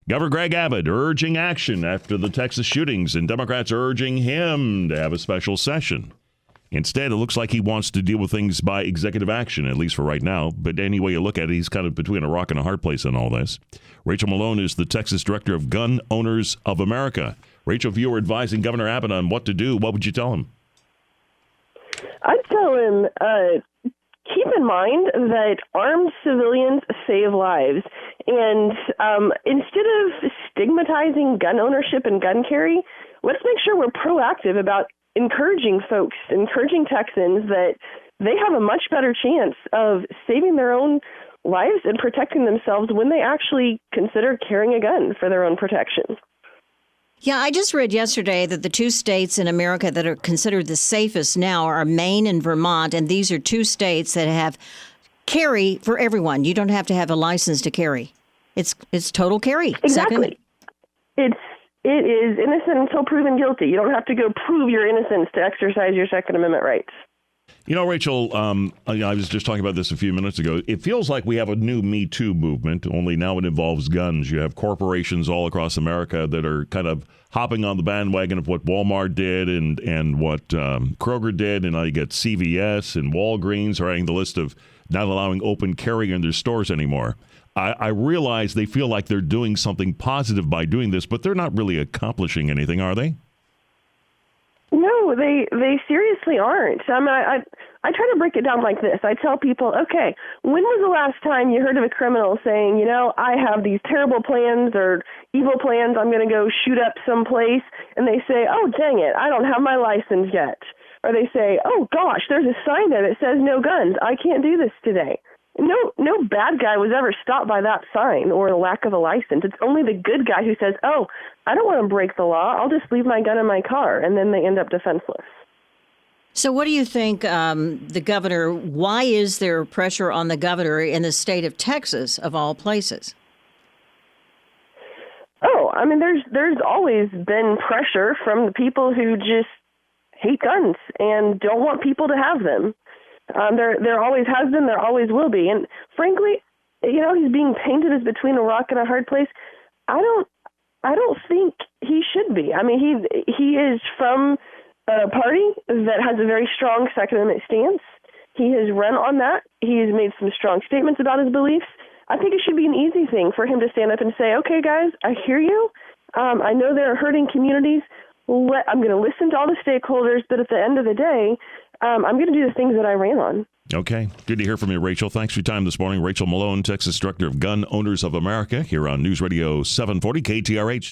Governor Greg Abbott urging action after the Texas shootings, and Democrats urging him to have a special session. Instead, it looks like he wants to deal with things by executive action, at least for right now. But any way you look at it, he's kind of between a rock and a hard place in all this. Rachel Malone is the Texas director of Gun Owners of America. Rachel, if you were advising Governor Abbott on what to do, what would you tell him? I'd tell him, keep in mind that armed civilians save lives. And instead of stigmatizing gun ownership and gun carry, let's make sure we're proactive about encouraging Texans that they have a much better chance of saving their own lives and protecting themselves when they actually consider carrying a gun for their own protection. Yeah, I just read yesterday that the two states in America that are considered the safest now are Maine and Vermont, and these are two states that have carry for everyone. You don't have to have a license to carry. It's total carry. Exactly. It is innocent until proven guilty. You don't have to go prove your innocence to exercise your Second Amendment rights. You know, Rachel, I was just talking about this a few minutes ago. It feels like we have a new Me Too movement, only now it involves guns. You have corporations all across America that are kind of hopping on the bandwagon of what Walmart did and what Kroger did. And now you get CVS and Walgreens writing the list of not allowing open carry in their stores anymore. I realize they feel like they're doing something positive by doing this, but they're not really accomplishing anything, are they? No, they seriously aren't. I try to break it down like this. I tell people, okay, when was the last time you heard of a criminal saying, you know, I have these terrible plans or evil plans, I'm going to go shoot up someplace, and they say, oh, dang it, I don't have my license yet. Or they say, oh, gosh, there's a sign there that says no guns. I can't do this today. No bad guy was ever stopped by that sign or the lack of a license. It's only the good guy who says, oh, I don't want to break the law. I'll just leave my gun in my car. And then they end up defenseless. So what do you think, the governor, why is there pressure on the governor in the state of Texas, of all places? Oh, I mean, there's always been pressure from the people who just hate guns and don't want people to have them. There always has been, there always will be. And frankly, you know, he's being painted as between a rock and a hard place. I don't think he should be. I mean, he is from a party that has a very strong Second Amendment stance. He has run on that. He's made some strong statements about his beliefs. I think it should be an easy thing for him to stand up and say, okay, guys, I hear you. I know there are hurting communities. I'm going to listen to all the stakeholders, but at the end of the day, I'm going to do the things that I ran on. Okay. Good to hear from you, Rachel. Thanks for your time this morning. Rachel Malone, Texas Director of Gun Owners of America, here on News Radio 740 KTRH.